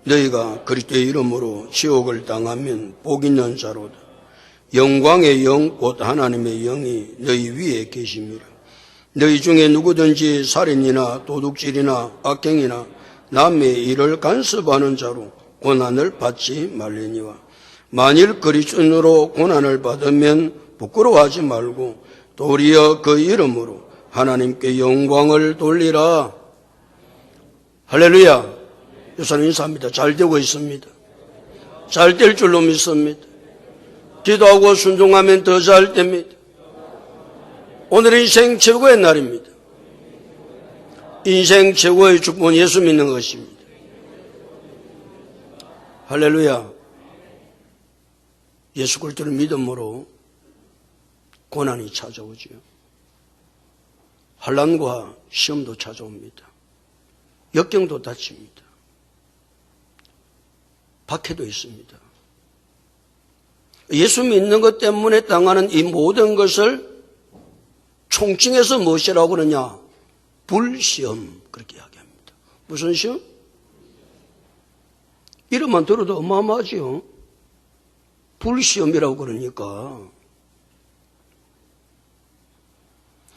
너희가 그리스도의 이름으로 지옥을 당하면 복 있는 자로다. 영광의 영 곧 하나님의 영이 너희 위에 계심이라. 너희 중에 누구든지 살인이나 도둑질이나 악행이나 남의 일을 간섭하는 자로 고난을 받지 말리니와 만일 그리스도로 고난을 받으면 부끄러워하지 말고 도리어 그 이름으로 하나님께 영광을 돌리라. 할렐루야. 요사님 인사합니다. 잘 되고 있습니다. 잘 될 줄로 믿습니다. 기도하고 순종하면 더 잘 됩니다. 오늘은 인생 최고의 날입니다. 인생 최고의 축복은 예수 믿는 것입니다. 할렐루야. 예수 그리스도를 믿음으로 고난이 찾아오지요. 환난과 시험도 찾아옵니다. 역경도 닥칩니다. 박해도 있습니다. 예수 믿는 것 때문에 당하는 이 모든 것을 총칭해서 무엇이라고 그러냐? 불시험, 그렇게 이야기합니다. 무슨 시험? 이름만 들어도 어마어마하지요. 불시험이라고 그러니까.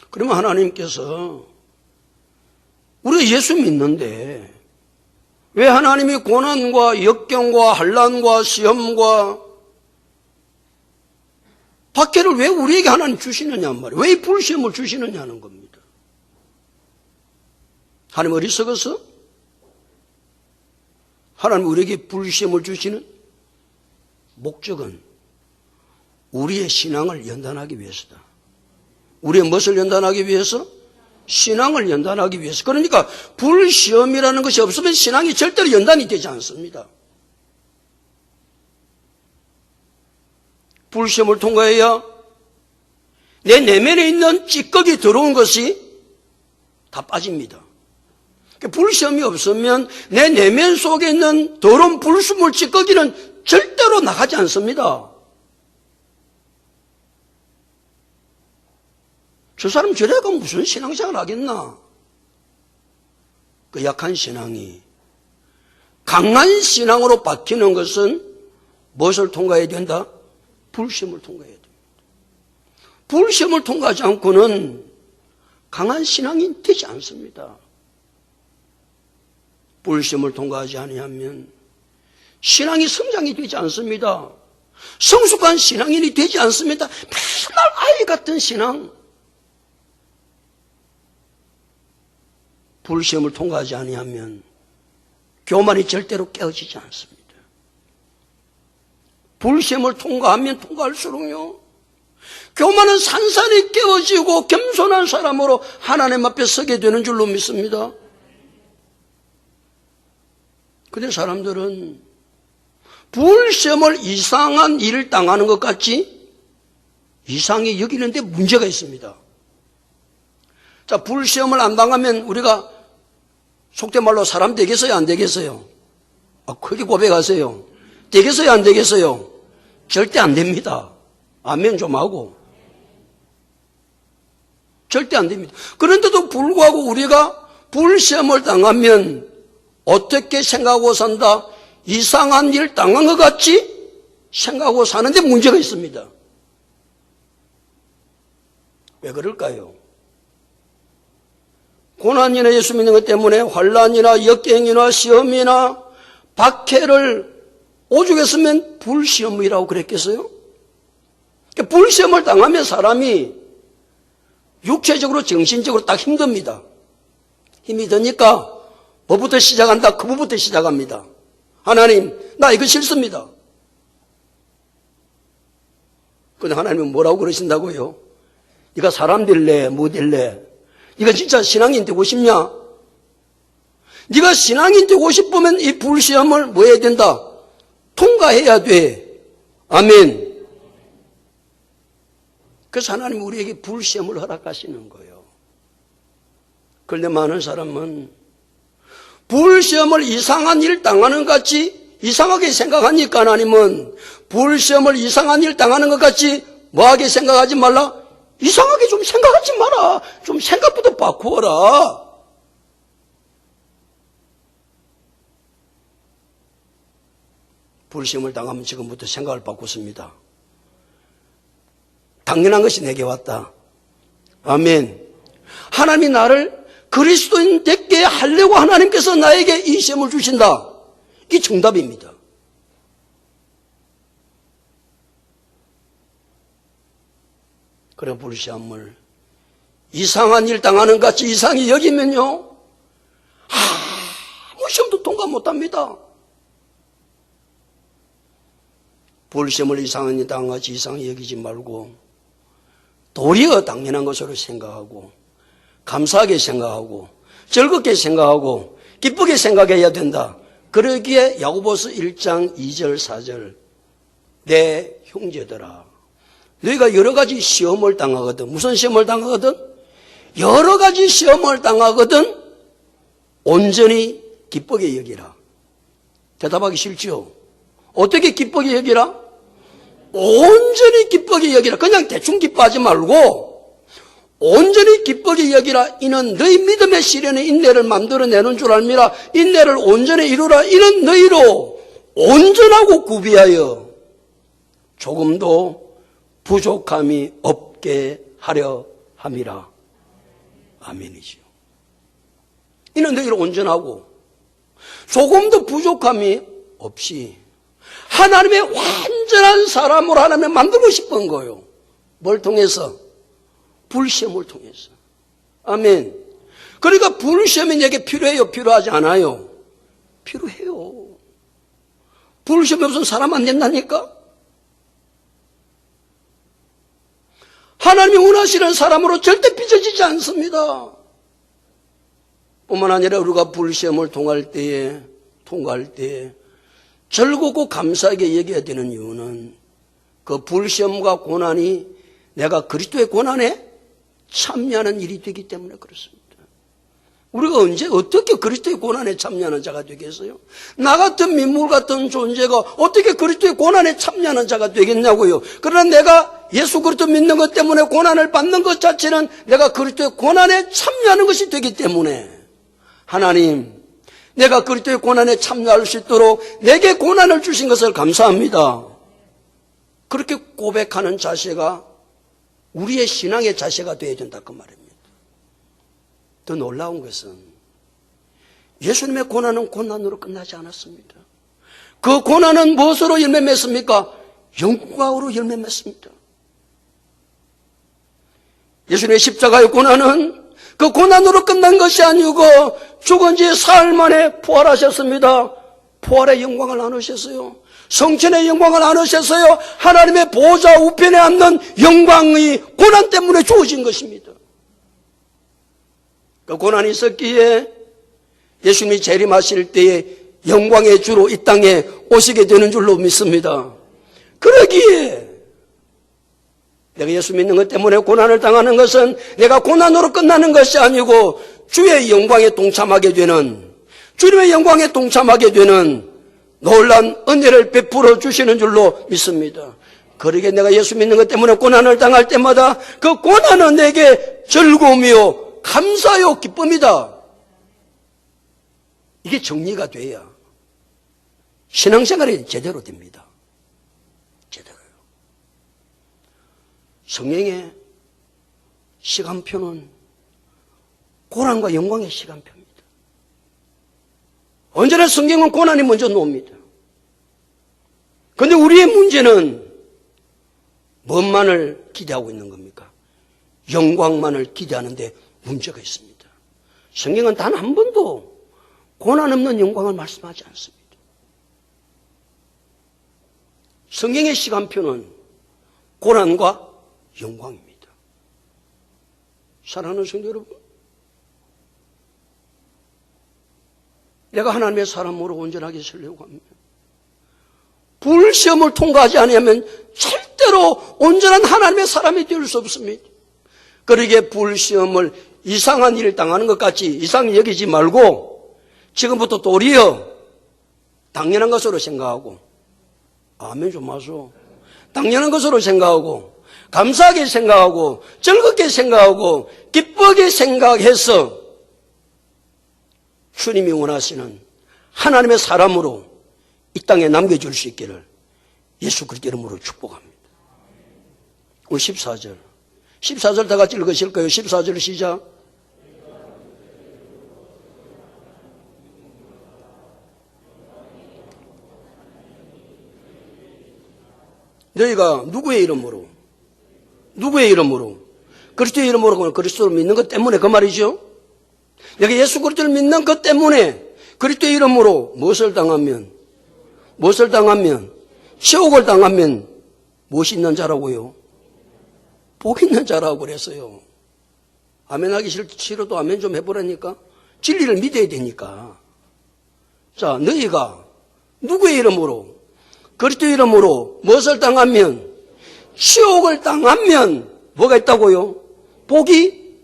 그러면 하나님께서 우리가 예수 믿는데 왜 하나님이 고난과 역경과 환난과 시험과 박해를 왜 우리에게 하나님 주시느냐 말이에요. 왜 이 불시험을 주시느냐는 겁니다. 하나님 어리석어서? 하나님 우리에게 불시험을 주시는 목적은 우리의 신앙을 연단하기 위해서다. 우리의 무엇을 연단하기 위해서? 신앙을 연단하기 위해서. 그러니까 불시험이라는 것이 없으면 신앙이 절대로 연단이 되지 않습니다. 불시험을 통과해야 내 내면에 있는 찌꺼기 더러운 것이 다 빠집니다. 불시험이 없으면 내 내면 속에 있는 더러운 불순물 찌꺼기는 절대로 나가지 않습니다. 저 사람 저래가 무슨 신앙생활 하겠나? 그 약한 신앙이 강한 신앙으로 바뀌는 것은 무엇을 통과해야 된다? 불시험을 통과해야 됩니다. 불시험을 통과하지 않고는 강한 신앙이 되지 않습니다. 불시험을 통과하지 아니하면 신앙이 성장이 되지 않습니다. 성숙한 신앙인이 되지 않습니다. 맨날 아이 같은 신앙. 불시험을 통과하지 아니하면 교만이 절대로 깨어지지 않습니다. 불시험을 통과하면 통과할수록요, 교만은 산산이 깨어지고 겸손한 사람으로 하나님 앞에 서게 되는 줄로 믿습니다. 그런데 사람들은 불시험을 이상한 일을 당하는 것 같이 이상히 여기는데 문제가 있습니다. 자, 불시험을 안 당하면 우리가 속된 말로 사람 되겠어요, 안 되겠어요? 크게 고백하세요. 되겠어요, 안 되겠어요? 절대 안 됩니다. 아멘 좀 하고. 절대 안 됩니다. 그런데도 불구하고 우리가 불시험을 당하면 어떻게 생각하고 산다? 이상한 일 당한 것 같이 생각하고 사는데 문제가 있습니다. 왜 그럴까요? 고난이나 예수 믿는 것 때문에 환난이나 역경이나 시험이나 박해를 오죽했으면 불시험이라고 그랬겠어요? 불시험을 당하면 사람이 육체적으로 정신적으로 딱 힘듭니다. 힘이 드니까 뭐부터 시작한다? 그 부부터 시작합니다. 하나님, 나 이거 싫습니다. 근데 하나님은 뭐라고 그러신다고요? 네가 사람 될래? 뭐 될래? 네가 진짜 신앙인 되고 싶냐? 네가 신앙인 되고 싶으면 이 불시험을 뭐 해야 된다? 통과해야 돼. 아멘. 그래서 하나님 우리에게 불시험을 허락하시는 거예요. 그런데 많은 사람은 불시험을 이상한 일 당하는 것 같이 이상하게 생각하니까 하나님은 불시험을 이상한 일 당하는 것 같이 뭐하게 생각하지 말라? 이상하게 좀 생각하지 마라. 좀 생각부터 바꾸어라. 불시험을 당하면 지금부터 생각을 바꿨습니다. 당연한 것이 내게 왔다. 아멘. 하나님이 나를 그리스도인 되게 하려고 하나님께서 나에게 이 시험을 주신다. 이 정답입니다. 그래 불시험을 이상한 일 당하는 같이 이상히 여기면요, 아무 시험도 통과 못합니다. 불시험을 이상한 일 당한 같이 이상히 여기지 말고 도리어 당연한 것으로 생각하고 감사하게 생각하고 즐겁게 생각하고 기쁘게 생각해야 된다. 그러기에 야고보서 1장 2절 4절 내 형제들아 너희가 여러 가지 시험을 당하거든. 무슨 시험을 당하거든? 여러 가지 시험을 당하거든 온전히 기쁘게 여기라. 대답하기 싫죠? 어떻게 기쁘게 여기라? 온전히 기쁘게 여기라. 그냥 대충 기뻐하지 말고 온전히 기쁘게 여기라. 이는 너희 믿음의 시련에 인내를 만들어내는 줄 알미라. 인내를 온전히 이루라. 이는 너희로 온전하고 구비하여 조금도 부족함이 없게 하려 함이라. 아멘이죠. 이는 너희로 온전하고 조금도 부족함이 없이 하나님의 완전한 사람으로 하나님을 만들고 싶은 거예요. 뭘 통해서? 불시험을 통해서. 아멘. 그러니까 불시험이 내게 필요해요? 필요하지 않아요? 필요해요. 불시험이 없으면 사람 안 된다니까? 하나님이 원하시는 사람으로 절대 빚어지지 않습니다. 뿐만 아니라 우리가 불시험을 통과할 때에 즐겁고 감사하게 여겨야 되는 이유는 그 불시험과 고난이 내가 그리스도의 고난에 참여하는 일이 되기 때문에 그렇습니다. 우리가 언제 어떻게 그리스도의 고난에 참여하는 자가 되겠어요? 나 같은 민물 같은 존재가 어떻게 그리스도의 고난에 참여하는 자가 되겠냐고요. 그러나 내가 예수 그리스도 믿는 것 때문에 고난을 받는 것 자체는 내가 그리스도의 고난에 참여하는 것이 되기 때문에 하나님 내가 그리스도의 고난에 참여할 수 있도록 내게 고난을 주신 것을 감사합니다. 그렇게 고백하는 자세가 우리의 신앙의 자세가 되어야 된다 그 말입니다. 더 놀라운 것은 예수님의 고난은 고난으로 끝나지 않았습니다. 그 고난은 무엇으로 열매 맺습니까? 영광으로 열매 맺습니다. 예수님의 십자가의 고난은 그 고난으로 끝난 것이 아니고 죽은 지 사흘 만에 부활하셨습니다. 부활의 영광을 나누셨어요. 성천의 영광을 나누셨어요. 하나님의 보좌 우편에 앉는 영광이 고난 때문에 주어진 것입니다. 그 고난이 있었기에 예수님이 재림하실 때에 영광의 주로 이 땅에 오시게 되는 줄로 믿습니다. 그러기에 내가 예수 믿는 것 때문에 고난을 당하는 것은 내가 고난으로 끝나는 것이 아니고 주의 영광에 동참하게 되는, 주님의 영광에 동참하게 되는 놀라운 은혜를 베풀어 주시는 줄로 믿습니다. 그러기에 내가 예수 믿는 것 때문에 고난을 당할 때마다 그 고난은 내게 즐거움이요 감사요 기쁨이다. 이게 정리가 돼야 신앙생활이 제대로 됩니다. 제대로요. 성경의 시간표는 고난과 영광의 시간표입니다. 언제나 성경은 고난이 먼저 나옵니다. 그런데 우리의 문제는 뭔만을 기대하고 있는 겁니까? 영광만을 기대하는데 문제가 있습니다. 성경은 단 한 번도 고난 없는 영광을 말씀하지 않습니다. 성경의 시간표는 고난과 영광입니다. 사랑하는 성도 여러분, 내가 하나님의 사람으로 온전하게 살려고 합니다. 불시험을 통과하지 않으면 절대로 온전한 하나님의 사람이 될 수 없습니다. 그러기에 불시험을 이상한 일을 당하는 것 같이 이상히 여기지 말고 지금부터 도리어 당연한 것으로 생각하고, 아멘 좀 하소. 당연한 것으로 생각하고 감사하게 생각하고 즐겁게 생각하고 기쁘게 생각해서 주님이 원하시는 하나님의 사람으로 이 땅에 남겨줄 수 있기를 예수 그리스도 이름으로 축복합니다. 오늘 14절. 14절 다 같이 읽으실까요? 14절 시작. 너희가 누구의 이름으로? 누구의 이름으로? 그리스도의 이름으로, 그리스도를 믿는 것 때문에 그 말이죠. 내가 예수 그리스도를 믿는 것 때문에 그리스도의 이름으로 무엇을 당하면 치욕을 당하면 무엇이 있는 자라고요? 복 있는 자라고 그랬어요. 아멘 하기 싫어도 아멘 좀 해보라니까. 진리를 믿어야 되니까. 자, 너희가 누구의 이름으로? 그리스도의 이름으로 무엇을 당하면? 치욕을 당하면 뭐가 있다고요? 복이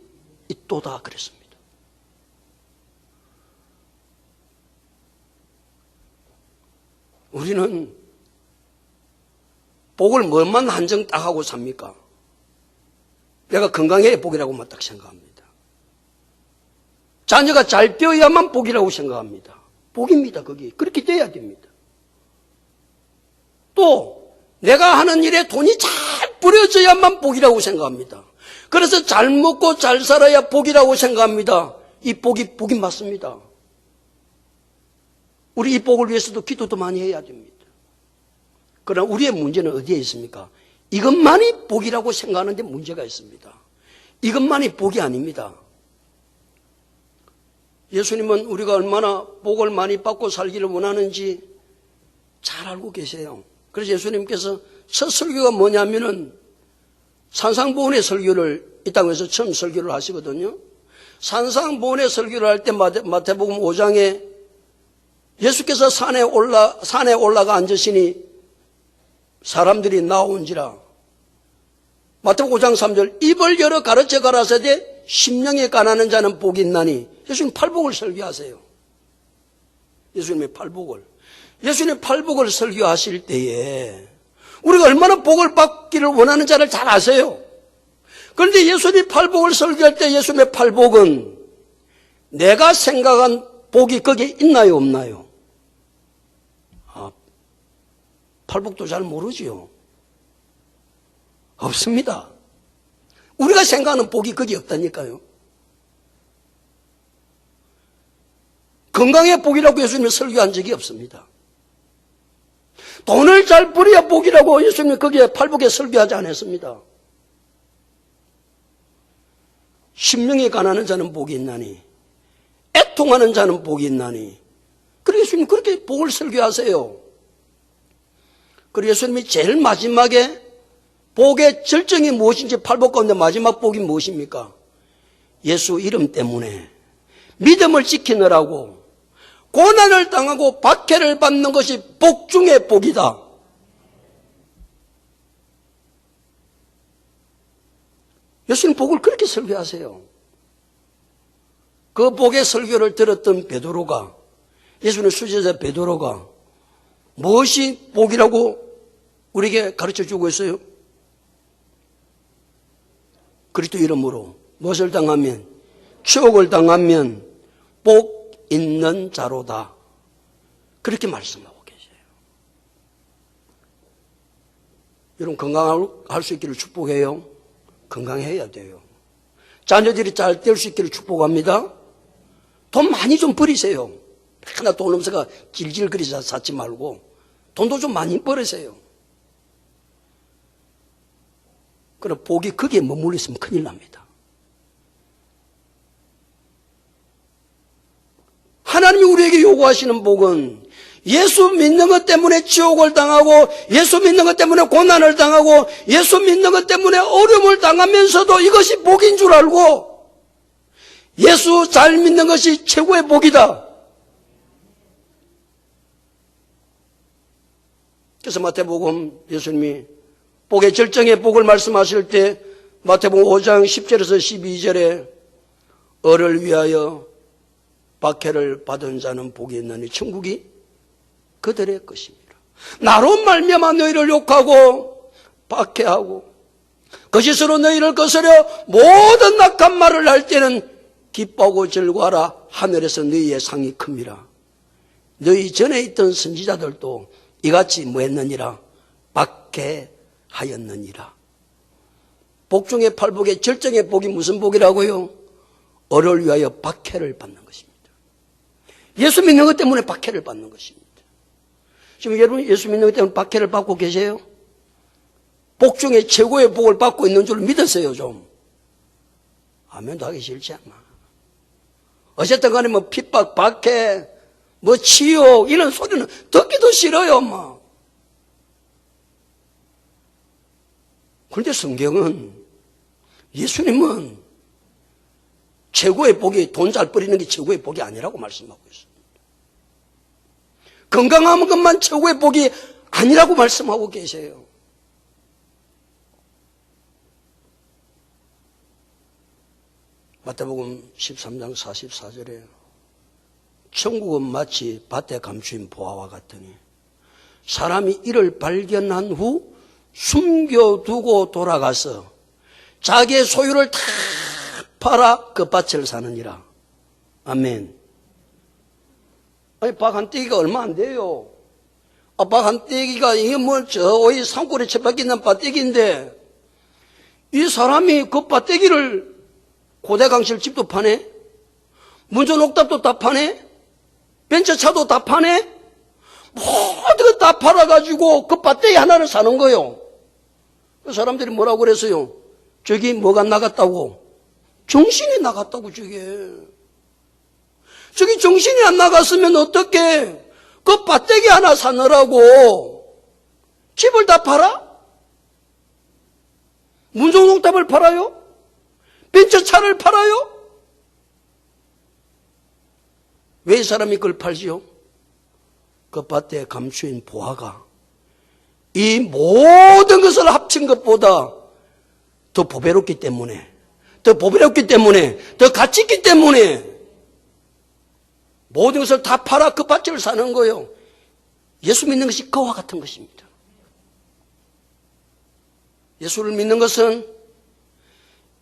있도다 그랬습니다. 우리는 복을 뭐만 한정 딱 하고 삽니까? 내가 건강해야 복이라고만 딱 생각합니다. 자녀가 잘 되어야만 복이라고 생각합니다. 복입니다, 거기. 그렇게 돼야 됩니다. 또 내가 하는 일에 돈이 잘 뿌려져야만 복이라고 생각합니다. 그래서 잘 먹고 잘 살아야 복이라고 생각합니다. 이 복이 맞습니다. 우리 이 복을 위해서도 기도도 많이 해야 됩니다. 그러나 우리의 문제는 어디에 있습니까? 이것만이 복이라고 생각하는 데 문제가 있습니다. 이것만이 복이 아닙니다. 예수님은 우리가 얼마나 복을 많이 받고 살기를 원하는지 잘 알고 계세요. 그래서 예수님께서 첫 설교가 뭐냐면은 산상보훈의 설교를 이 땅에서 처음 설교를 하시거든요. 산상보훈의 설교를 할 때 마태복음 5장에 예수께서 산에 올라가 앉으시니 사람들이 나온지라. 마태복음 5장 3절 입을 열어 가르쳐 가라사대 심령에 가난한 자는 복이 있나니. 예수님 팔복을 설교하세요. 예수님의 팔복을. 예수님의 팔복을 설교하실 때에 우리가 얼마나 복을 받기를 원하는 자를 잘 아세요. 그런데 예수님이 팔복을 설교할 때 예수님의 팔복은 내가 생각한 복이 거기에 있나요, 없나요? 팔복도 잘 모르지요. 없습니다. 우리가 생각하는 복이 거기 없다니까요. 건강의 복이라고 예수님이 설교한 적이 없습니다. 돈을 잘 벌여야 복이라고 예수님이 거기에 팔복에 설교하지 않았습니다. 심령이 가난한 자는 복이 있나니, 애통하는 자는 복이 있나니. 그래서 예수님이 그렇게 복을 설교하세요. 그리고 예수님이 제일 마지막에 복의 절정이 무엇인지 팔복 가운데 마지막 복이 무엇입니까? 예수 이름 때문에 믿음을 지키느라고 고난을 당하고 박해를 받는 것이 복 중의 복이다. 예수님 복을 그렇게 설교하세요. 그 복의 설교를 들었던 베드로가, 예수님의 수제자 베드로가 무엇이 복이라고 우리에게 가르쳐주고 있어요? 그리스도 이름으로 무엇을 당하면? 치욕을 당하면 복 있는 자로다. 그렇게 말씀하고 계세요. 여러분 건강할 수 있기를 축복해요. 건강해야 돼요. 자녀들이 잘 될 수 있기를 축복합니다. 돈 많이 좀 버리세요. 하나 돈 없어가 질질거리 사지 말고 돈도 좀 많이 벌으세요. 그럼 복이 거기에 머물러 있으면 큰일 납니다. 하나님이 우리에게 요구하시는 복은 예수 믿는 것 때문에 지옥을 당하고 예수 믿는 것 때문에 고난을 당하고 예수 믿는 것 때문에 어려움을 당하면서도 이것이 복인 줄 알고 예수 잘 믿는 것이 최고의 복이다. 그래서 마태복음 예수님이 복의 절정의 복을 말씀하실 때 마태복음 5장 10절에서 12절에 어를 위하여 박해를 받은 자는 복이 있나니 천국이 그들의 것입니다. 나로 말미암아 너희를 욕하고 박해하고 거짓으로 너희를 거스려 모든 악한 말을 할 때는 기뻐하고 즐거워하라. 하늘에서 너희의 상이 큽니다. 너희 전에 있던 선지자들도 이같이 뭐 했느니라? 박해하였느니라. 복중의 팔복의 절정의 복이 무슨 복이라고요? 어를 위하여 박해를 받는 것입니다. 예수 믿는 것 때문에 박해를 받는 것입니다. 지금 여러분 예수 믿는 것 때문에 박해를 받고 계세요? 복중의 최고의 복을 받고 있는 줄 믿으세요 좀? 아멘도 하기 싫지 않나? 어쨌든 간에 뭐 핍박, 박해, 뭐 치욕 이런 소리는 듣기도 싫어요 뭐. 그런데 성경은 예수님은 최고의 복이 돈 잘 버리는 게 최고의 복이 아니라고 말씀하고 있습니다. 건강한 것만 최고의 복이 아니라고 말씀하고 계세요. 마태복음 13장 44절에 천국은 마치 밭에 감추인 보화와 같으니 사람이 이를 발견한 후 숨겨두고 돌아가서 자기의 소유를 다 팔아 그 밭을 사느니라. 아멘. 아니 박 한 떼기가 얼마 안 돼요. 박 한 떼기가 이게 뭐 저 오이 산골에 채밖에 있는 밭떼기인데 이 사람이 그 밭떼기를 고대강실 집도 파네, 문전옥답도 다 파네, 벤처차도 다 파네, 모든 거 다 팔아가지고 그 밭대기 하나를 사는 거예요. 그 사람들이 뭐라고 그랬어요? 저기 뭐가 나갔다고? 정신이 나갔다고 저게. 저기 정신이 안 나갔으면 어떻게 그 밭대기 하나 사느라고 집을 다 팔아? 문전옥답을 팔아요? 벤처차를 팔아요? 왜 이 사람이 그걸 팔지요? 그 밭에 감추인 보화가 이 모든 것을 합친 것보다 더 보배롭기 때문에, 더 가치 있기 때문에 모든 것을 다 팔아 그 밭을 사는 거예요. 예수 믿는 것이 그와 같은 것입니다. 예수를 믿는 것은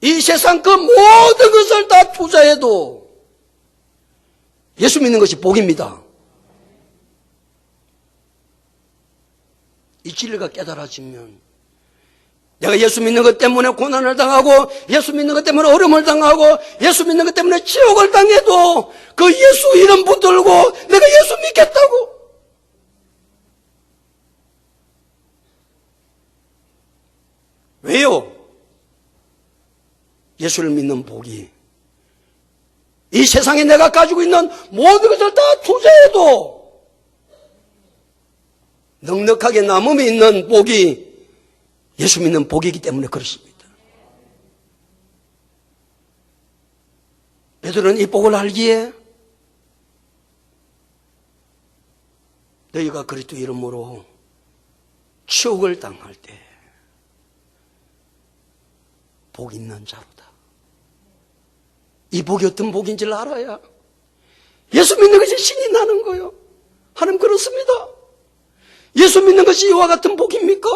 이 세상 그 모든 것을 다 투자해도 예수 믿는 것이 복입니다. 이 진리가 깨달아지면 내가 예수 믿는 것 때문에 고난을 당하고 예수 믿는 것 때문에 어려움을 당하고 예수 믿는 것 때문에 지옥을 당해도 그 예수 이름 붙들고 내가 예수 믿겠다고. 왜요? 예수를 믿는 복이 이 세상에 내가 가지고 있는 모든 것을 다 투자해도 넉넉하게 남음이 있는 복이 예수 믿는 복이기 때문에 그렇습니다. 베드로는 이 복을 알기에 너희가 그리스도 이름으로 치욕을 당할 때 복 있는 자로다. 이 복이 어떤 복인지를 알아야 예수 믿는 것이 신이 나는 거예요. 하나님 그렇습니다. 예수 믿는 것이 이와 같은 복입니까?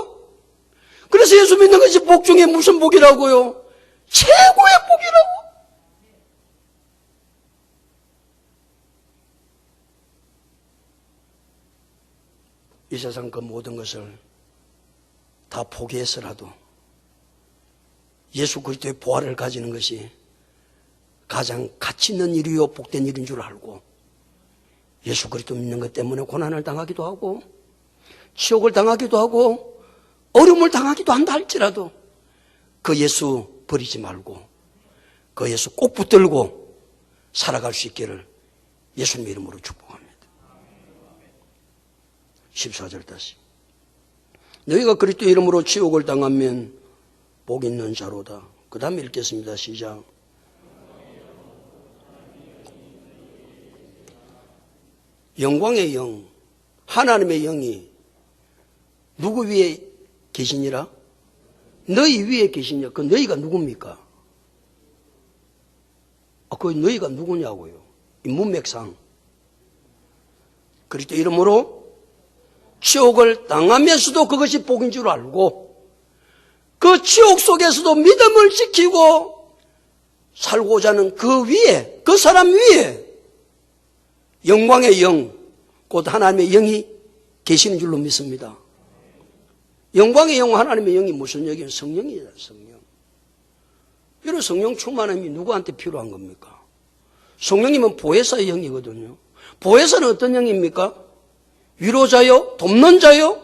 그래서 예수 믿는 것이 복 중에 무슨 복이라고요? 최고의 복이라고. 이 세상 그 모든 것을 다 포기해서라도 예수 그리스도의 보화를 가지는 것이 가장 가치 있는 일이요 복된 일인 줄 알고 예수 그리스도 믿는 것 때문에 고난을 당하기도 하고 치욕을 당하기도 하고 어려움을 당하기도 한다 할지라도 그 예수 버리지 말고 그 예수 꼭 붙들고 살아갈 수 있기를 예수님의 이름으로 축복합니다. 14절 다시 너희가 그리스도 이름으로 치욕을 당하면 복 있는 자로다. 그 다음에 읽겠습니다. 시작. 영광의 영, 하나님의 영이 누구 위에 계시니라? 너희 위에 계시냐? 그 너희가 누굽니까? 그 너희가 누구냐고요? 이 문맥상. 그리스도 이름으로 치욕을 당하면서도 그것이 복인 줄 알고 그 치욕 속에서도 믿음을 지키고 살고자 하는 그 위에, 그 사람 위에 영광의 영, 곧 하나님의 영이 계시는 줄로 믿습니다. 영광의 영, 하나님의 영이 무슨 영이에요? 성령이에요, 성령. 이런 성령 충만함이 누구한테 필요한 겁니까? 성령님은 보혜사의 영이거든요. 보혜사는 어떤 영입니까? 위로자요? 돕는 자요?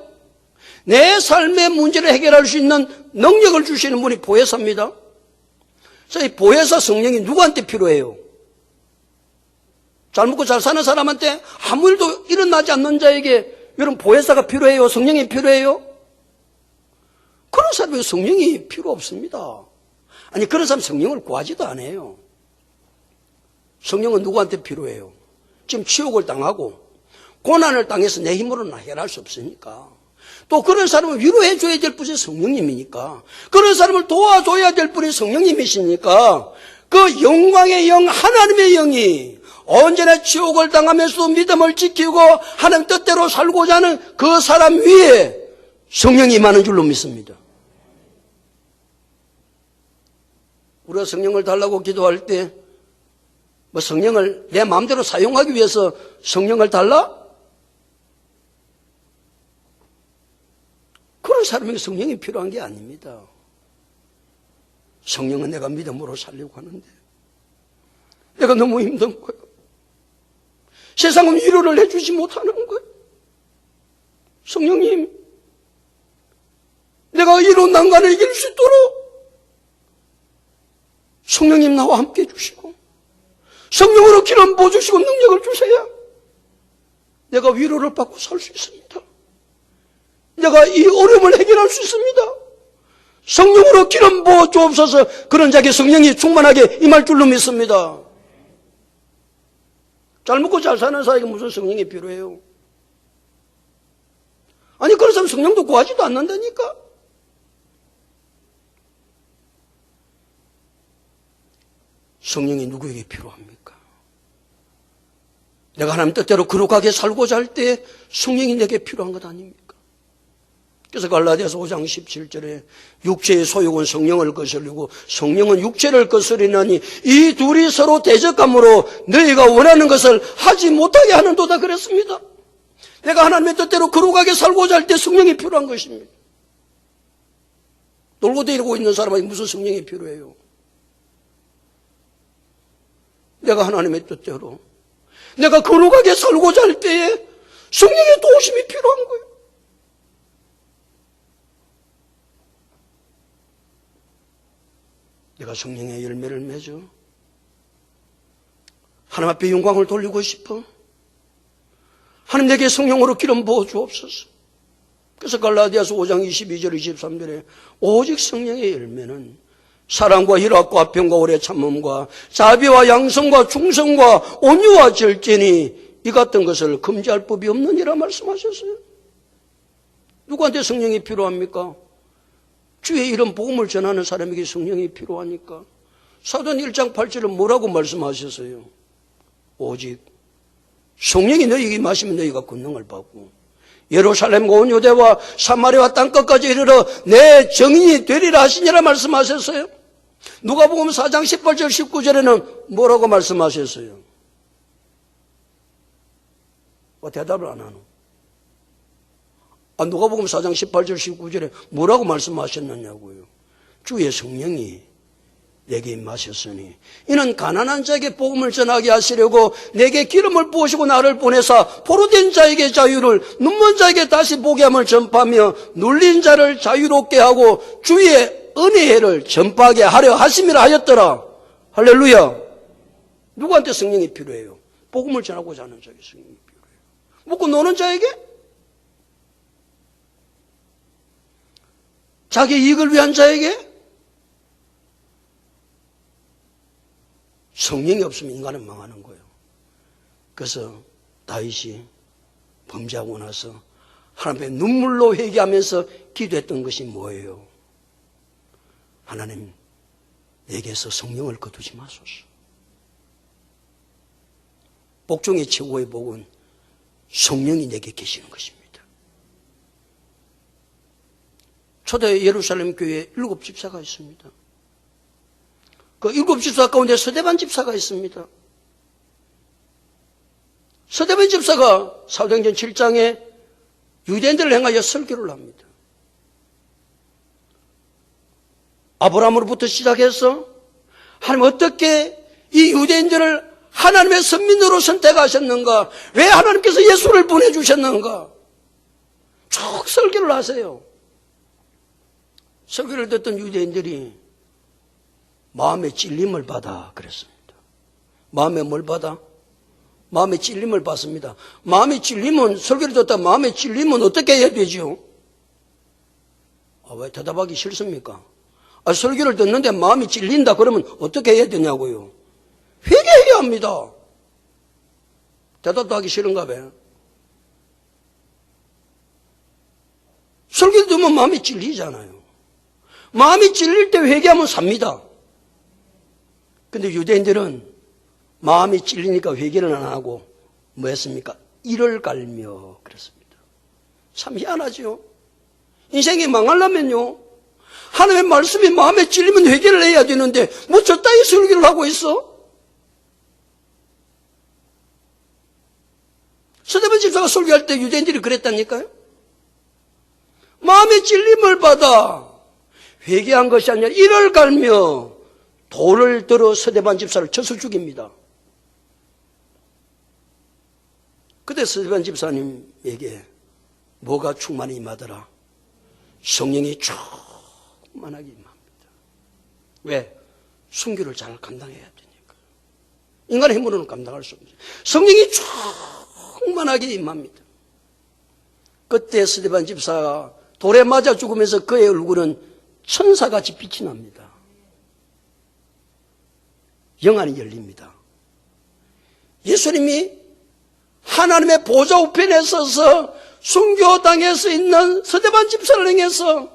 내 삶의 문제를 해결할 수 있는 능력을 주시는 분이 보혜사입니다. 자, 이 보혜사 성령이 누구한테 필요해요? 잘 먹고 잘 사는 사람한테 아무 일도 일어나지 않는 자에게 이런 보혜사가 필요해요? 성령이 필요해요? 그런 사람에게 성령이 필요 없습니다. 아니, 그런 사람 성령을 구하지도 않아요. 성령은 누구한테 필요해요? 지금 치욕을 당하고 고난을 당해서 내 힘으로는 해결할 수 없으니까. 또 그런 사람을 위로해 줘야 될 분이 성령님이니까. 그런 사람을 도와줘야 될 분이 성령님이시니까 그 영광의 영, 하나님의 영이 언제나 치욕을 당하면서도 믿음을 지키고 하나님 뜻대로 살고자 하는 그 사람 위에 성령이 임하는 줄로 믿습니다. 우리가 성령을 달라고 기도할 때 뭐 성령을 내 마음대로 사용하기 위해서 성령을 달라? 그런 사람에게 성령이 필요한 게 아닙니다. 성령은 내가 믿음으로 살려고 하는데 내가 너무 힘든 거예요. 세상은 위로를 해주지 못하는 거예요. 성령님, 내가 이런 난관을 이길 수 있도록 성령님 나와 함께 해주시고 성령으로 기름 부어주시고 능력을 주세요. 내가 위로를 받고 살 수 있습니다. 내가 이 어려움을 해결할 수 있습니다. 성령으로 기름 부어 주옵소서. 그런 자에게 성령이 충만하게 임할 줄로 믿습니다. 잘 먹고 잘 사는 사람에게 무슨 성령이 필요해요? 아니, 그런 사람 성령도 구하지도 않는다니까. 성령이 누구에게 필요합니까? 내가 하나님 뜻대로 거룩하게 살고자 할 때 성령이 내게 필요한 것 아닙니까? 그래서 갈라디아서 5장 17절에 육체의 소욕은 성령을 거스르고 성령은 육체를 거스리나니 이 둘이 서로 대적함으로 너희가 원하는 것을 하지 못하게 하는도다 그랬습니다. 내가 하나님의 뜻대로 거룩하게 살고자 할 때 성령이 필요한 것입니다. 놀고 다니고 있는 사람에게 무슨 성령이 필요해요? 내가 하나님의 뜻대로 내가 거룩하게 살고자 할 때에 성령의 도우심이 필요한 거예요. 내가 성령의 열매를 맺어 하나님 앞에 영광을 돌리고 싶어. 하나님 내게 성령으로 기름 부어 주옵소서. 그래서 갈라디아서 5장 22절 23절에 오직 성령의 열매는 사랑과 희락과 평과 오래 참음과 자비와 양성과 충성과 온유와 절제니 이 같은 것을 금지할 법이 없느니라 말씀하셨어요. 누구한테 성령이 필요합니까? 주의 이런 복음을 전하는 사람에게 성령이 필요하니까. 사도행 1장 8절은 뭐라고 말씀하셨어요? 오직 성령이 너희에게 임하시면 너희가 권능을 받고 예루살렘과 온 유대와 사마리아와 땅끝까지 이르러 내 증인이 되리라 하시니라 말씀하셨어요. 누가복음 4장 18절 19절에는 뭐라고 말씀하셨어요? 대답을 안 하노? 누가복음 4장 18절 19절에 뭐라고 말씀하셨느냐고요? 주의 성령이 내게 임하셨으니 이는 가난한 자에게 복음을 전하게 하시려고 내게 기름을 부으시고 나를 보내사 포로된 자에게 자유를, 눈먼 자에게 다시 보게 함을 전파하며 눌린 자를 자유롭게 하고 주의 은혜를 전파하게 하려 하심이라 하였더라. 할렐루야. 누구한테 성령이 필요해요? 복음을 전하고자 하는 자에게 성령이 필요해요. 먹고 노는 자에게? 자기 이익을 위한 자에게? 성령이 없으면 인간은 망하는 거예요. 그래서 다윗이 범죄하고 나서 하나님의 눈물로 회개하면서 기도했던 것이 뭐예요? 하나님, 내게서 성령을 거두지 마소서. 복 중에 최고의 복은 성령이 내게 계시는 것입니다. 초대 예루살렘 교회에 7 집사가 있습니다. 그 7 집사 가운데 서대반 집사가 있습니다. 서대반 집사가 사도행전 7장에 유대인들을 향하여 설교를 합니다. 아브라함으로부터 시작해서 하나님 어떻게 이 유대인들을 하나님의 선민으로 선택하셨는가? 왜 하나님께서 예수를 보내주셨는가? 쭉 설교를 하세요. 설교를 듣던 유대인들이 마음의 찔림을 받아 그랬습니다. 마음에 뭘 받아? 마음의 찔림을 받습니다. 마음의 찔림은, 설교를 듣다 마음의 찔림은 어떻게 해야 되죠? 왜 대답하기 싫습니까? 설교를 듣는데 마음이 찔린다 그러면 어떻게 해야 되냐고요? 회개해야 합니다. 대답도 하기 싫은가 봐요. 설교를 듣면 마음이 찔리잖아요. 마음이 찔릴 때 회개하면 삽니다. 근데 유대인들은 마음이 찔리니까 회개를 안 하고 뭐 했습니까? 이를 갈며 그랬습니다. 참 희한하죠. 인생이 망하려면요, 하나님의 말씀이 마음에 찔리면 회개를 해야 되는데 뭐 저따위 설교를 하고 있어? 서대반 집사가 설교할 때 유대인들이 그랬다니까요. 마음의 찔림을 받아 회개한 것이 아니라 이를 갈며 돌을 들어 서대반 집사를 쳐서 죽입니다. 그때 서대반 집사님에게 뭐가 충만히 임하더라? 성령이 충만하게 임합니다. 왜? 순교를 잘 감당해야 되니까. 인간의 힘으로는 감당할 수 없어요. 성령이 충만하게 임합니다. 그때 서대반 집사가 돌에 맞아 죽으면서 그의 얼굴은 천사같이 빛이 납니다. 영안이 열립니다. 예수님이 하나님의 보좌 우편에 서서 순교당에 서 있는 서대반 집사를 향해서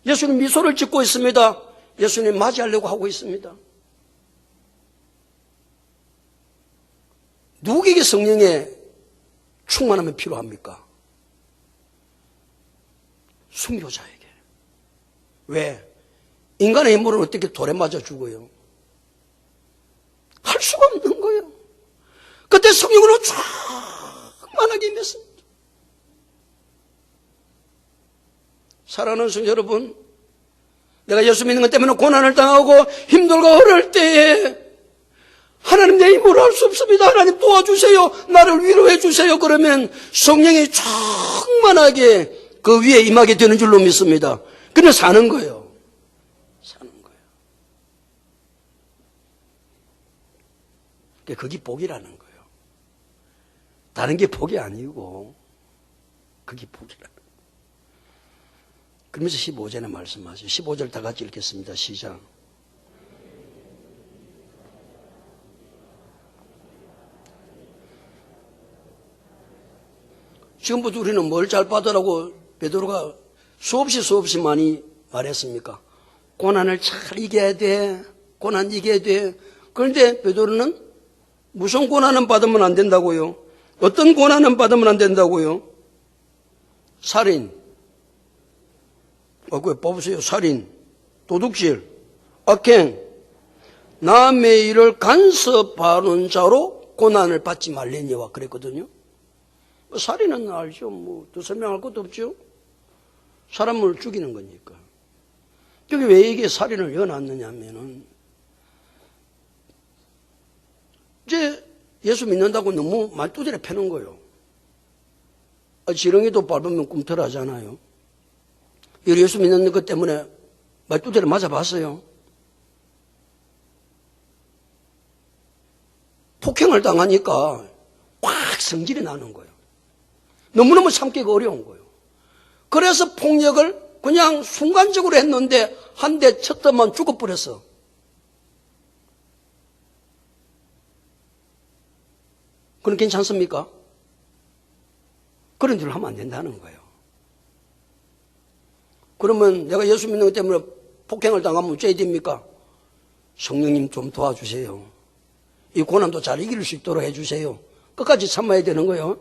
예수님 미소를 짓고 있습니다. 예수님 맞이하려고 하고 있습니다. 누구에게 성령의 충만함이 필요합니까? 순교자에게. 왜? 인간의 힘으로는 어떻게 돌에 맞아 죽어요? 할 수가 없는 거예요. 그때 성령으로 충만하게 임했습니다. 사랑하는 성도 여러분, 내가 예수 믿는 것 때문에 고난을 당하고 힘들고 어려울 때에 하나님 내 힘으로 할 수 없습니다. 하나님 도와주세요. 나를 위로해 주세요. 그러면 성령이 충만하게 그 위에 임하게 되는 줄로 믿습니다. 그냥 사는 거예요. 사는 거예요. 그게 복이라는 거예요. 다른 게 복이 아니고 그게 복이라는 거예요. 그러면서 15절에 말씀하세요. 15절 다 같이 읽겠습니다. 시작. 지금부터 우리는 뭘 잘 받으라고 베드로가 수없이 많이 말했습니까? 고난을 잘 이겨야 돼. 고난 이겨야 돼. 그런데 베드로는 무슨 고난은 받으면 안 된다고요? 어떤 고난은 받으면 안 된다고요? 살인. 그거 뽑으세요. 살인, 도둑질, 악행, 남의 일을 간섭하는 자로 고난을 받지 말래니와 그랬거든요. 살인은 알죠. 더 설명할 것도 없죠. 사람을 죽이는 거니까. 여기 왜 이게 살인을 넣어놨느냐 하면은, 이제 예수 믿는다고 너무 말두들에 패는 거예요. 지렁이도 밟으면 꿈틀하잖아요. 예수 믿는 것 때문에 말두들에 맞아봤어요. 폭행을 당하니까 확 성질이 나는 거예요. 너무너무 참기가 어려운 거예요. 그래서 폭력을 그냥 순간적으로 했는데 한 대 쳤더만 죽어버렸어. 그건 괜찮습니까? 그런 일을 하면 안 된다는 거예요. 그러면 내가 예수 믿는 것 때문에 폭행을 당하면 어째야 됩니까? 성령님 좀 도와주세요. 이 고난도 잘 이길 수 있도록 해주세요. 끝까지 참아야 되는 거예요.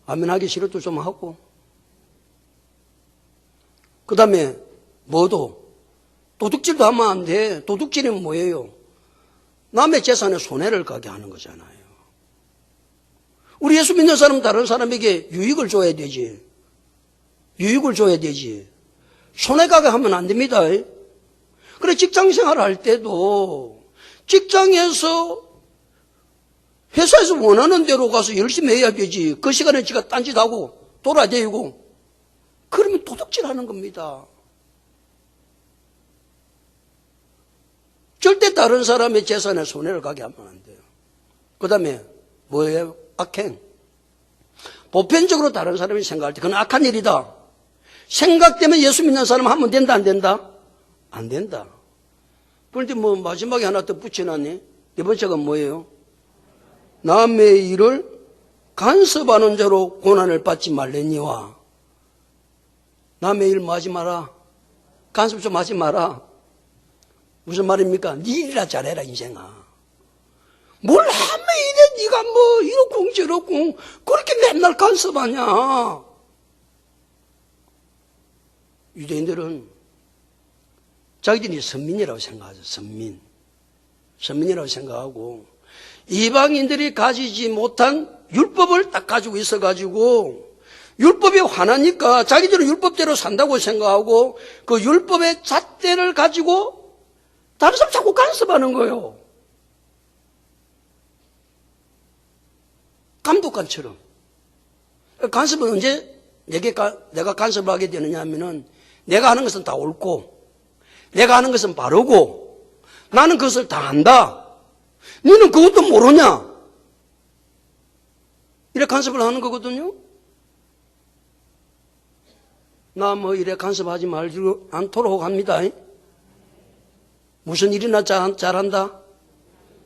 아멘 하기 싫어도 좀 하고. 그 다음에 도둑질도 하면 안 돼. 도둑질은 뭐예요? 남의 재산에 손해를 가게 하는 거잖아요. 우리 예수 믿는 사람은 다른 사람에게 유익을 줘야 되지. 유익을 줘야 되지. 손해가게 하면 안 됩니다. 그래, 직장 생활을 할 때도 직장에서 회사에서 원하는 대로 가서 열심히 해야 되지. 그 시간에 지가 딴짓하고 돌아다니고 그러면 도둑질하는 겁니다. 절대 다른 사람의 재산에 손해를 가게 하면 안 돼요. 그 다음에 뭐예요? 악행. 보편적으로 다른 사람이 생각할 때 그건 악한 일이다. 생각 때문에 예수 믿는 사람 하면 된다, 안 된다? 안 된다. 그런데 뭐 마지막에 하나 더 붙여놨네. 네 번째가 뭐예요? 남의 일을 간섭하는 자로 고난을 받지 말래니와. 남의 일 뭐 하지 마라. 간섭 좀 하지 마라. 무슨 말입니까? 네 일이나 잘해라, 인생아. 뭘 하면 이래, 네가 뭐 이렇고 저렇고 그렇게 맨날 간섭하냐. 유대인들은 자기들이 선민이라고 생각하죠. 선민이라고 생각하고 이방인들이 가지지 못한 율법을 딱 가지고 있어가지고 율법에 화나니까 자기들은 율법대로 산다고 생각하고 그 율법의 잣대를 가지고 다른 사람 자꾸 간섭하는 거예요. 감독관처럼. 간섭은 언제 내가 간섭을 하게 되느냐 하면은 내가 하는 것은 다 옳고 내가 하는 것은 바르고 나는 그것을 다 안다. 너는 그것도 모르냐? 이래 간섭을 하는 거거든요. 나 뭐 이래 간섭하지 말지 않도록 합니다. 무슨 일이나 잘한다?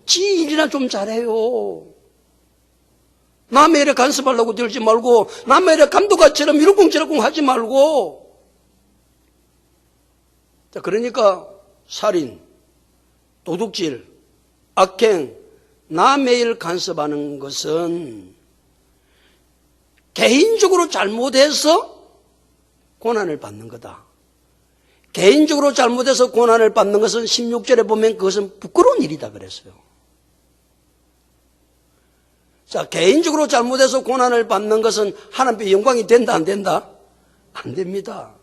지 일이나 좀 잘해요. 남의 일에 간섭하려고 들지 말고 남의 일에 감독관처럼 이러쿵저러쿵 하지 말고. 자, 그러니까 살인, 도둑질, 악행, 남의 일 간섭하는 것은 개인적으로 잘못해서 고난을 받는 거다. 개인적으로 잘못해서 고난을 받는 것은 16절에 보면 그것은 부끄러운 일이다 그랬어요. 자, 개인적으로 잘못해서 고난을 받는 것은 하나님의 영광이 된다, 안 된다? 안 됩니다.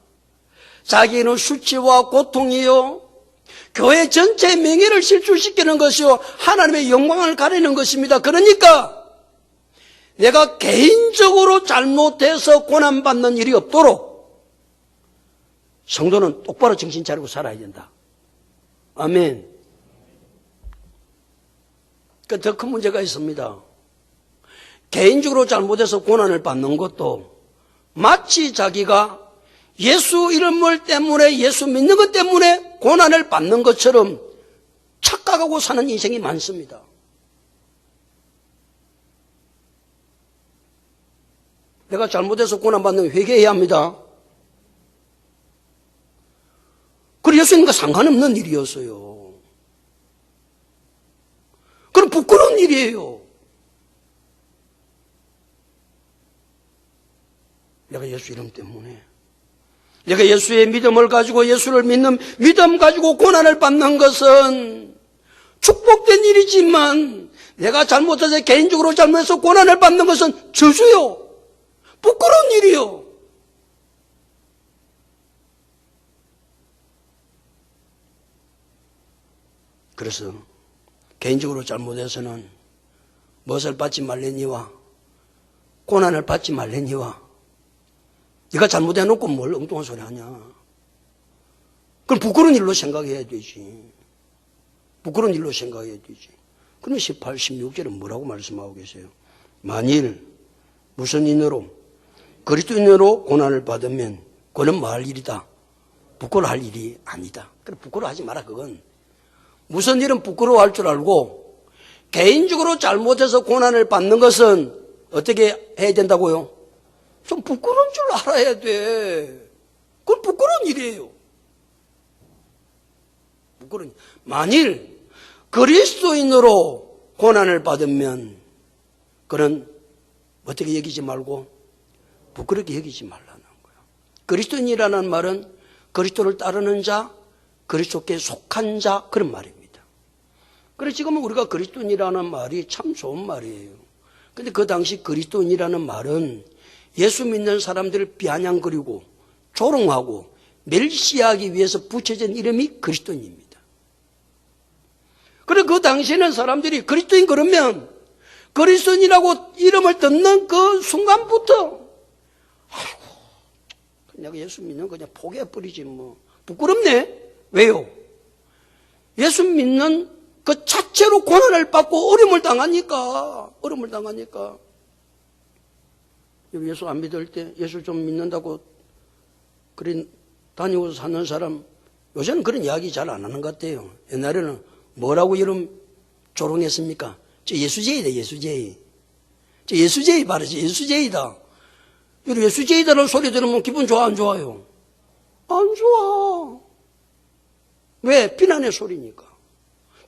자기는 수치와 고통이요, 교회 전체의 명예를 실추시키는 것이요, 하나님의 영광을 가리는 것입니다. 그러니까 내가 개인적으로 잘못해서 고난받는 일이 없도록 성도는 똑바로 정신 차리고 살아야 된다. 아멘. 그 더 큰 문제가 있습니다. 개인적으로 잘못해서 고난을 받는 것도 마치 자기가 예수 이름을 때문에 예수 믿는 것 때문에 고난을 받는 것처럼 착각하고 사는 인생이 많습니다. 내가 잘못해서 고난받는 회개해야 합니다. 그리고 예수님과 상관없는 일이었어요. 그럼 부끄러운 일이에요. 내가 예수 이름 때문에, 내가 예수의 믿음을 가지고 예수를 믿는 믿음 가지고 고난을 받는 것은 축복된 일이지만 내가 잘못해서 개인적으로 잘못해서 고난을 받는 것은 저주요. 부끄러운 일이요. 그래서 개인적으로 잘못해서는 무엇을 받지 말래니와 고난을 받지 말래니와 네가 잘못해놓고 뭘 엉뚱한 소리 하냐. 그럼 부끄러운 일로 생각해야 되지. 부끄러운 일로 생각해야 되지. 그러면 18, 16절은 뭐라고 말씀하고 계세요? 만일 무슨 인으로 그리스도인으로 고난을 받으면 그는 뭐 할 일이다? 부끄러워할 일이 아니다. 그래, 부끄러워하지 마라. 그건 무슨 일은 부끄러워할 줄 알고 개인적으로 잘못해서 고난을 받는 것은 어떻게 해야 된다고요? 좀 부끄러운 줄 알아야 돼. 그건 부끄러운 일이에요. 부끄러운 일. 만일 그리스도인으로 고난을 받으면 그는 어떻게 여기지 말고 부끄럽게 여기지 말라는 거예요. 그리스도인이라는 말은 그리스도를 따르는 자, 그리스도께 속한 자, 그런 말입니다. 그래서 지금은 우리가 그리스도인이라는 말이 참 좋은 말이에요. 근데 그 당시 그리스도인이라는 말은 예수 믿는 사람들을 비아냥거리고 조롱하고 멸시하기 위해서 붙여진 이름이 그리스도인입니다. 그리고 그 당시에는 사람들이 그리스도인 그러면 그리스도인이라고 이름을 듣는 그 순간부터 아이고 내가 예수 믿는 거 그냥 포기해버리지 뭐 부끄럽네. 왜요? 예수 믿는 그 자체로 고난을 받고 어려움을 당하니까 예수 안 믿을 때 예수 좀 믿는다고 그런 다니고 사는 사람 요새는 그런 이야기 잘 안 하는 것 같아요. 옛날에는 뭐라고 이름 조롱했습니까? 저 예수제이다 예수제이. 저 예수제이 말이지 예수제이다. 예수제이다라는 소리 들으면 기분 좋아 안 좋아요? 안 좋아. 왜? 비난의 소리니까.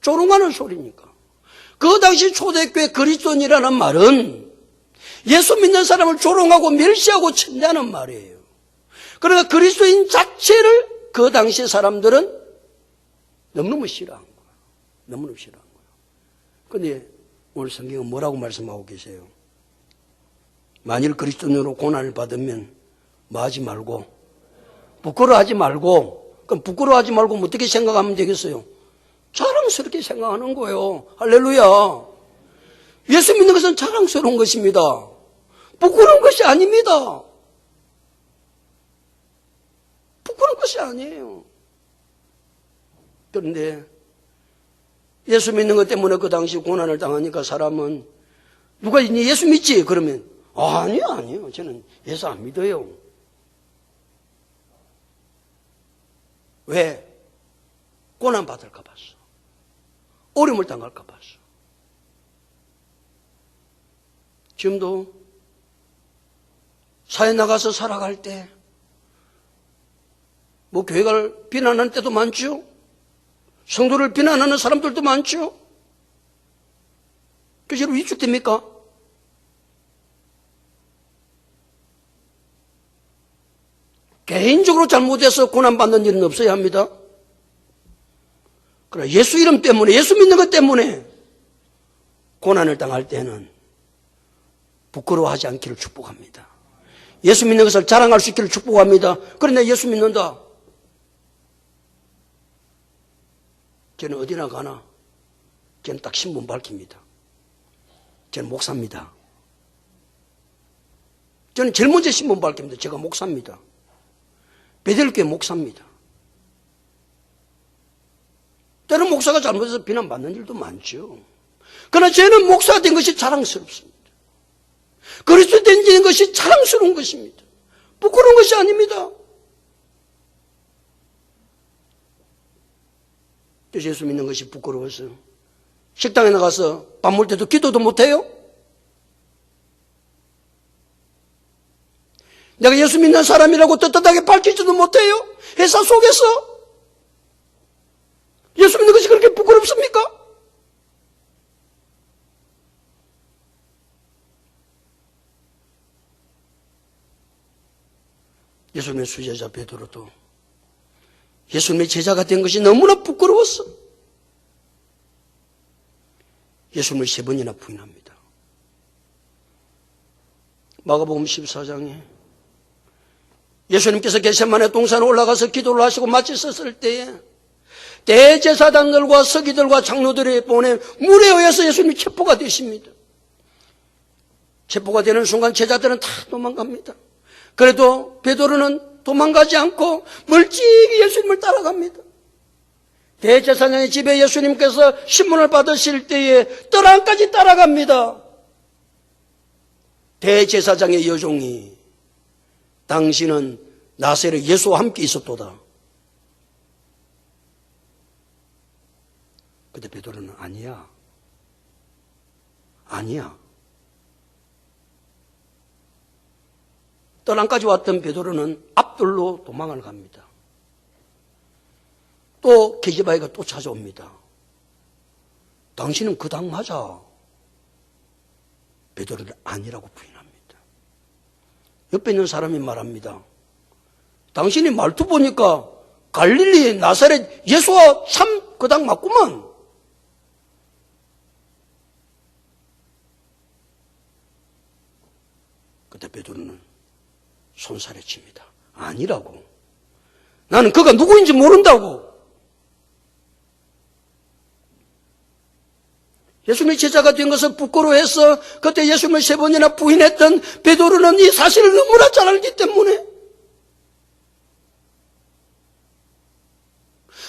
조롱하는 소리니까. 그 당시 초대교회 그리스도인이라는 말은 예수 믿는 사람을 조롱하고 멸시하고 천대하는 말이에요. 그러나 그리스도인 자체를 그 당시 사람들은 너무너무 싫어한 거야. 너무너무 싫어한 거야. 그런데 오늘 성경은 뭐라고 말씀하고 계세요? 만일 그리스도인으로 고난을 받으면 뭐 하지 말고 부끄러워하지 말고 그럼 부끄러워하지 말고 어떻게 생각하면 되겠어요? 자랑스럽게 생각하는 거예요. 할렐루야. 예수 믿는 것은 자랑스러운 것입니다. 부끄러운 것이 아닙니다. 부끄러운 것이 아니에요. 그런데 예수 믿는 것 때문에 그 당시 고난을 당하니까 사람은 누가 예수 믿지? 그러면 아니요. 저는 예수 안 믿어요. 왜? 고난 받을까 봤어. 어려움을 당할까 봤어. 지금도 사회 나가서 살아갈 때 뭐 교회를 비난하는 때도 많죠. 성도를 비난하는 사람들도 많죠. 그래서 여러분 위축됩니까? 개인적으로 잘못해서 고난받는 일은 없어야 합니다. 그러나 예수 이름 때문에 예수 믿는 것 때문에 고난을 당할 때는 부끄러워하지 않기를 축복합니다. 예수 믿는 것을 자랑할 수 있기를 축복합니다. 그런데 예수 믿는다. 저는 어디나 가나 저는 딱 신분 밝힙니다. 저는 목사입니다. 저는 제일 먼저 신분 밝힙니다. 제가 목사입니다. 베델교회 목사입니다. 때는 목사가 잘못해서 비난받는 일도 많죠. 그러나 저는 목사가 된 것이 자랑스럽습니다. 그리스도 된 것이 자랑스러운 것입니다. 부끄러운 것이 아닙니다. 그래서 예수 믿는 것이 부끄러워서 식당에 나가서 밥 먹을 때도 기도도 못해요? 내가 예수 믿는 사람이라고 떳떳하게 밝히지도 못해요? 회사 속에서? 예수 믿는 것이 그렇게 부끄럽습니까? 예수님의 수제자 베드로도 예수님의 제자가 된 것이 너무나 부끄러웠어. 예수님을 3번이나 부인합니다. 마가복음 14장에 예수님께서 겟세마네 동산에 올라가서 기도를 하시고 마치 섰을 때에 대제사장들과 서기들과 장로들이 보낸 물에 의해서 예수님이 체포가 되십니다. 체포가 되는 순간 제자들은 다 도망갑니다. 그래도 베드로는 도망가지 않고 멀찍이 예수님을 따라갑니다. 대제사장의 집에 예수님께서 신문을 받으실 때에 떠랑까지 따라갑니다. 대제사장의 여종이 당신은 나사렛 예수와 함께 있었도다. 근데 베드로는 아니야. 떠난까지 왔던 베드로는 앞돌로 도망을 갑니다. 또 계시바이가 또 찾아옵니다. 당신은 그 당 맞아. 베드로는 아니라고 부인합니다. 옆에 있는 사람이 말합니다. 당신이 말투 보니까 갈릴리 나사렛 예수와 참 그 당 맞구만. 베드로는 손살에 칩니다. 아니라고. 나는 그가 누구인지 모른다고. 예수님의 제자가 된 것을 부끄러워해서 그때 예수님을 3번이나 부인했던 베드로는 이 사실을 너무나 잘 알기 때문에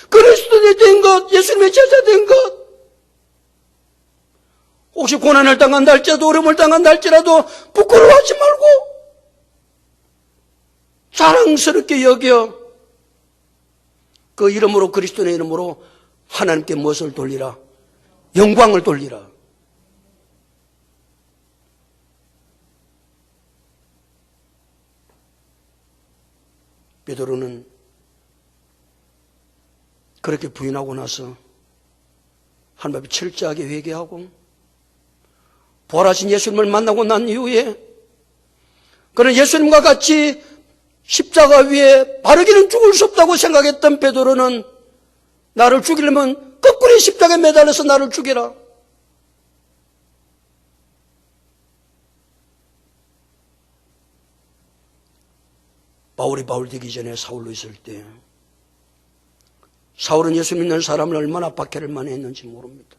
그리스도인이 된 것, 예수님의 제자 된 것, 혹시 고난을 당한다 할지라도 어려움을 당한다 할지라도 부끄러워하지 말고 자랑스럽게 여겨 그 이름으로, 그리스도의 이름으로 하나님께 무엇을 돌리라? 영광을 돌리라. 베드로는 그렇게 부인하고 나서 하나님 앞에 철저하게 회개하고 부활하신 예수님을 만나고 난 이후에 그는 예수님과 같이 십자가 위에 바르기는 죽을 수 없다고 생각했던 베드로는 나를 죽이려면 거꾸로 십자가에 매달려서 나를 죽여라. 바울이 바울 되기 전에 사울로 있을 때 사울은 예수 믿는 사람을 얼마나 박해를 많이 했는지 모릅니다.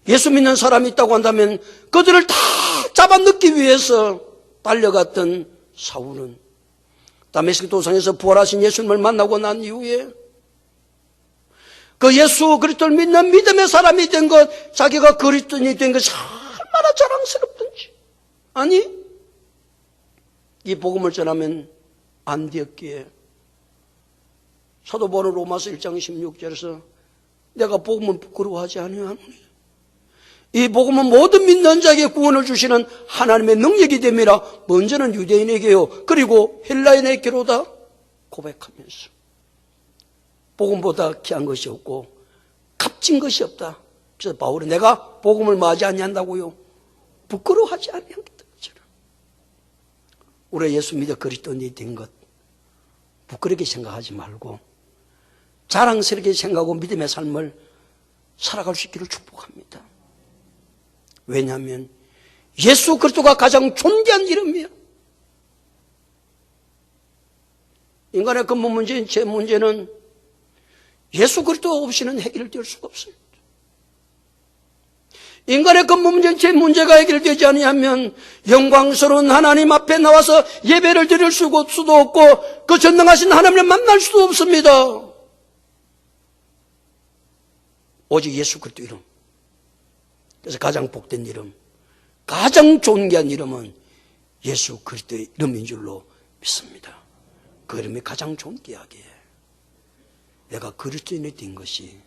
예수 믿는 사람이 있다고 한다면 그들을 다 잡아넣기 위해서 달려갔던 사울은 다메섹 도상에서 부활하신 예수님을 만나고 난 이후에 그 예수 그리스도를 믿는 믿음의 사람이 된 것, 자기가 그리스도인이 된 것이 얼마나 자랑스럽던지. 아니, 이 복음을 전하면 안 되었기에 사도 바울은 로마서 1장 16절에서 내가 복음은 부끄러워하지 아니하노니 이 복음은 모든 믿는 자에게 구원을 주시는 하나님의 능력이 됨이라. 먼저는 유대인에게요 그리고 헬라인에게로다 고백하면서 복음보다 귀한 것이 없고 값진 것이 없다. 그래서 바울은 내가 복음을 맞이 아니한다고요? 부끄러워하지 아니하겠다. 우리 예수 믿어 그리스도인이 된 것 부끄럽게 생각하지 말고 자랑스럽게 생각하고 믿음의 삶을 살아갈 수 있기를 축복합니다. 왜냐하면 예수 그리스도가 가장 존귀한 이름이에요. 인간의 근본 문제인 제 문제는 예수 그리스도 없이는 해결될 수가 없어요. 인간의 근본 문제인 제 문제가 해결되지 아니하면 영광스러운 하나님 앞에 나와서 예배를 드릴 수도 없고 그 전능하신 하나님을 만날 수도 없습니다. 오직 예수 그리스도 이름. 그래서 가장 복된 이름, 가장 존귀한 이름은 예수 그리스도의 이름인 줄로 믿습니다. 그 이름이 가장 존귀하게 내가 그리스도인이 된 것이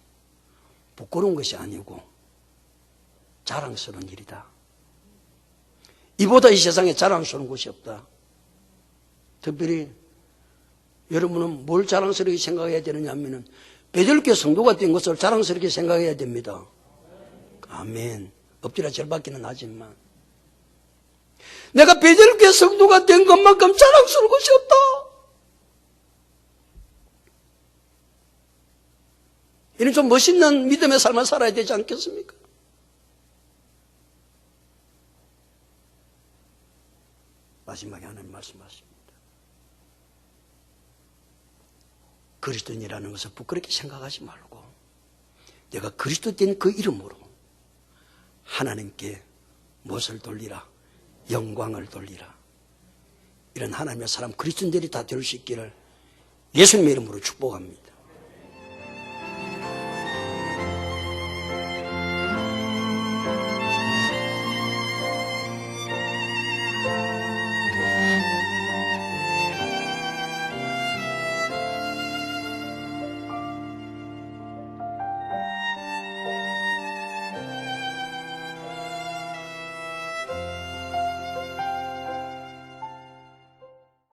부끄러운 것이 아니고 자랑스러운 일이다. 이보다 이 세상에 자랑스러운 것이 없다. 특별히 여러분은 뭘 자랑스럽게 생각해야 되느냐 하면은 베드로교회 성도가 된 것을 자랑스럽게 생각해야 됩니다. 아멘. 엎드려 절받기는 하지만 내가 베드로교회 성도가 된 것만큼 자랑스러운 것이 없다. 이런 좀 멋있는 믿음의 삶을 살아야 되지 않겠습니까? 마지막에 하나님 말씀하십니다. 그리스도인이라는 것을 부끄럽게 생각하지 말고 내가 그리스도 된 그 이름으로 하나님께 무엇을 돌리라? 영광을 돌리라. 이런 하나님의 사람 그리스도인들이 다 될 수 있기를 예수님의 이름으로 축복합니다.